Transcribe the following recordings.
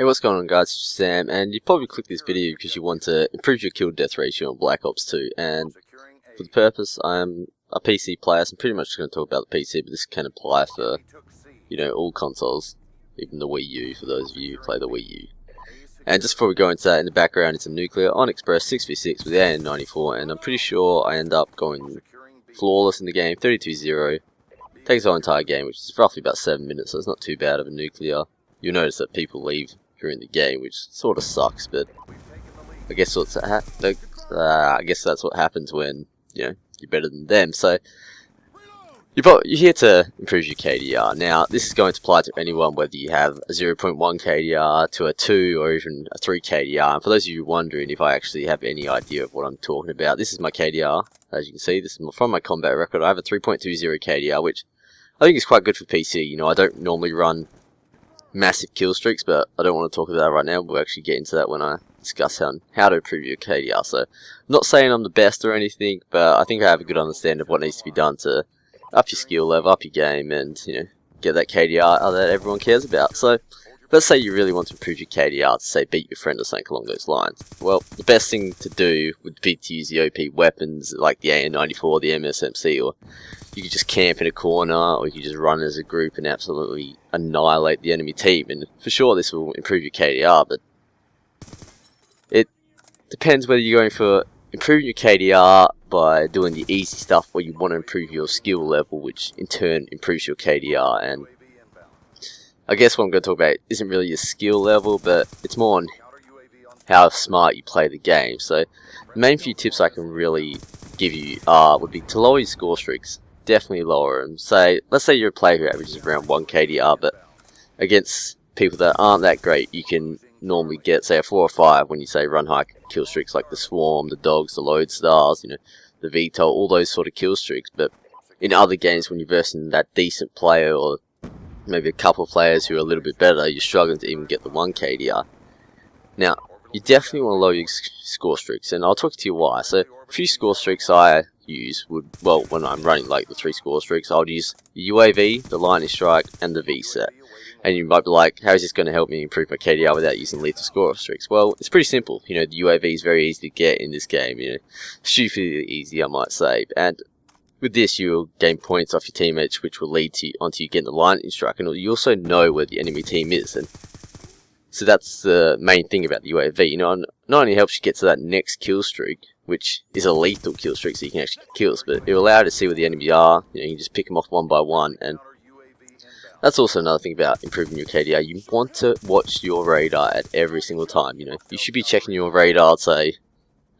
Hey, what's going on, guys? It's Sam, and you probably clicked this video because you want to improve your kill death ratio on Black Ops 2, and for the purpose, I'm a PC player, so I'm pretty much going to talk about the PC, but this can apply for, all consoles, even the Wii U, for those of you who play the Wii U. And just before we go into that, in the background, it's a nuclear on Express 6v6 with the AN94, and I'm pretty sure I end up going flawless in the game, 32-0. Takes the whole entire game, which is roughly about 7 minutes, so it's not too bad of a nuclear. You'll notice that people leave during the game, which sort of sucks, but I guess I guess that's what happens when you're better than them. So you're here to improve your KDR. Now this is going to apply to anyone, whether you have a 0.1 KDR to a 2 or even a 3 KDR. And for those of you wondering if I actually have any idea of what I'm talking about, this is my KDR. As you can see, this is from my combat record. I have a 3.20 KDR, which I think is quite good for PC. I don't normally run massive kill streaks, but I don't want to talk about that right now. We'll actually get into that when I discuss how to improve your KDR. So, I'm not saying I'm the best or anything, but I think I have a good understanding of what needs to be done to up your skill level, up your game, and get that KDR that everyone cares about. So, let's say you really want to improve your KDR to say beat your friend or something along those lines. Well, the best thing to do would be to use the OP weapons like the AN94, the MSMC, or you could just camp in a corner, or you could just run as a group and absolutely annihilate the enemy team. And for sure this will improve your KDR, but it depends whether you're going for improving your KDR by doing the easy stuff, or you want to improve your skill level, which in turn improves your KDR. And I guess what I'm going to talk about isn't really your skill level, but it's more on how smart you play the game. So the main few tips I can really give you would be to lower your score streaks. Definitely lower them. Let's say you're a player who averages around 1 KDR, but against people that aren't that great, you can normally get, say, a 4 or 5 when you say run high kill streaks like the Swarm, the Dogs, the Lodestars, the VTOL, all those sort of kill streaks. But in other games, when you're versing that decent player, or maybe a couple of players who are a little bit better, you're struggling to even get the 1 KDR. Now, you definitely want to lower your score streaks, and I'll talk to you why. So, a few score streaks I use when I'm running like the 3 score streaks, I would use the UAV, the lightning strike, and the VSAT. And you might be like, how is this going to help me improve my KDR without using lethal score streaks? Well, it's pretty simple. The UAV is very easy to get in this game. Stupidly easy, I might say. And with this, you'll gain points off your teammates, which will lead onto you getting the lightning strike, and you also know where the enemy team is. And so that's the main thing about the UAV. Not only helps you get to that next kill streak, which is a lethal kill streak, so you can actually get kills, but it will allow you to see where the enemies are. You can just pick them off one by one, and that's also another thing about improving your KDR. You want to watch your radar at every single time. You should be checking your radar, say,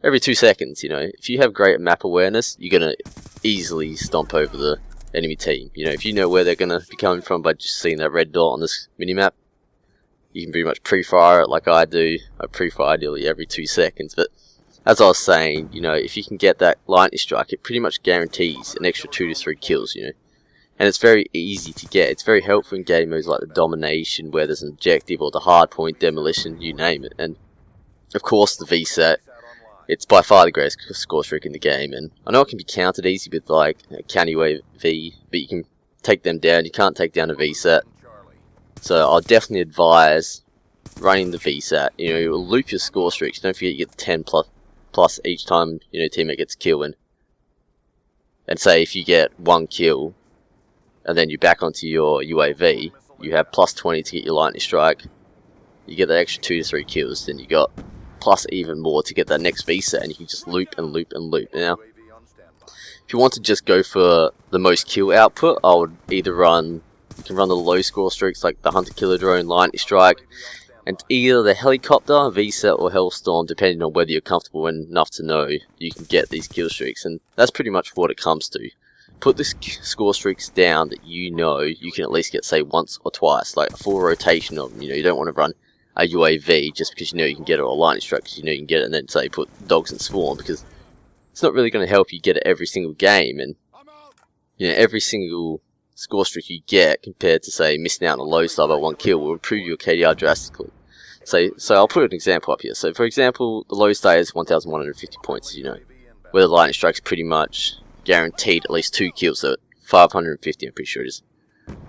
every 2 seconds. If you have great map awareness, you're gonna easily stomp over the enemy team. If you know where they're gonna be coming from by just seeing that red dot on this minimap, you can pretty much pre-fire it like I do. I pre-fire nearly every 2 seconds, but as I was saying, if you can get that lightning strike, it pretty much guarantees an extra 2 to 3 kills, And it's very easy to get. It's very helpful in game modes like the domination, where there's an objective, or the hardpoint demolition, you name it. And of course the VSAT, it's by far the greatest score streak in the game. And I know it can be countered easy with like a counter UAV, but you can take them down. You can't take down a VSAT. So I'll definitely advise running the VSAT. It will loop your score streaks. Don't forget you get 10 plus each time teammate gets killed, and say if you get 1 kill and then you back onto your UAV, you have plus 20 to get your lightning strike. You get that extra 2 to 3 kills, then you got plus even more to get that next VSAT, and you can just loop and loop and loop. Now, if you want to just go for the most kill output, I would either you can run the low score streaks like the Hunter Killer Drone, lightning strike, and either the helicopter, VSAT, or Hellstorm, depending on whether you're comfortable enough to know you can get these kill streaks. And that's pretty much what it comes to. Put the score streaks down that you can at least get, say, once or twice, like a full rotation of them. You don't want to run a UAV just because you can get it, or a lightning strike because you can get it, and then say put Dogs and Swarm, because it's not really going to help you get it every single game. And every single score streak you get compared to, say, missing out on a low star by 1 kill will improve your KDR drastically. So I'll put an example up here. So for example, the low star is 1,150 points, where the lightning strike's pretty much guaranteed at least 2 kills, so 550 I'm pretty sure it is.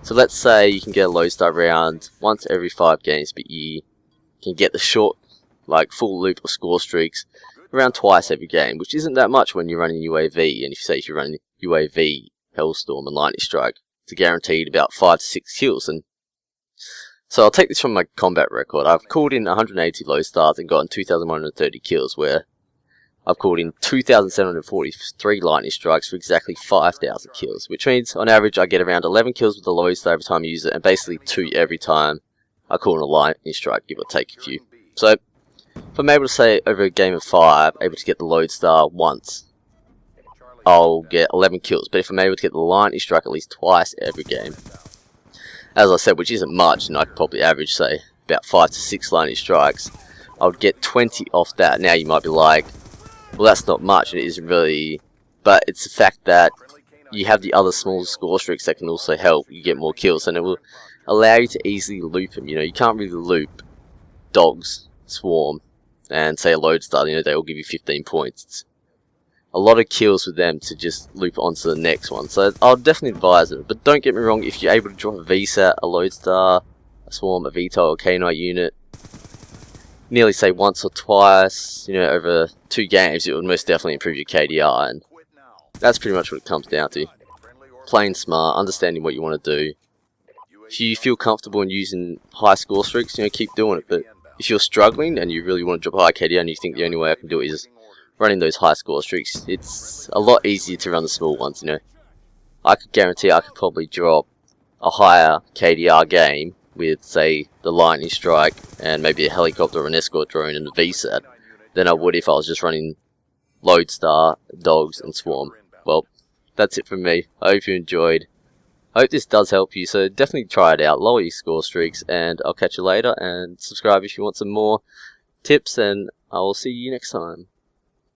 So let's say you can get a low star round once every 5 games, but you can get the short, like full loop of score streaks around twice every game, which isn't that much when you're running UAV. And if you're running UAV, Hellstorm, and Lightning Strike, it's guaranteed about 5 to 6 kills. And so I'll take this from my combat record. I've called in 180 low stars and gotten 2,130 kills, where I've called in 2,743 lightning strikes for exactly 5,000 kills, which means on average I get around 11 kills with the low star every time I use it, and basically 2 every time I call in a lightning strike, give or take a few. So if I'm able to say over a game of 5, able to get the lodestar once, I'll get 11 kills. But if I'm able to get the lightning strike at least twice every game, as I said, which isn't much, and I could probably average say about 5 to 6 lightning strikes, I would get 20 off that. Now you might be like, well, that's not much, it isn't really, but it's the fact that you have the other small score streaks that can also help you get more kills, and it will allow you to easily loop them. You know, you can't really loop dogs, swarm, and say a lodestar, you know, they will give you 15 points. It's a lot of kills with them to just loop onto the next one, so I'll definitely advise it. But don't get me wrong, if you're able to drop a VSAT, a lodestar, a swarm, a VTOL, a K9 unit, nearly say once or twice, you know, over 2 games, it would most definitely improve your KDR, and that's pretty much what it comes down to. Playing smart, understanding what you want to do. If you feel comfortable in using high score streaks, you know, keep doing it. But if you're struggling and you really want to drop a high KDR and you think the only way I can do it is running those high score streaks, it's a lot easier to run the small ones, you know. I could guarantee I could probably drop a higher KDR game with, say, the lightning strike and maybe a helicopter or an escort drone and a VSAT than I would if I was just running lodestar, dogs, and swarm. Well, that's it from me. I hope you enjoyed. I hope this does help you, so definitely try it out, lower your score streaks, and I'll catch you later, and subscribe if you want some more tips, and I will see you next time.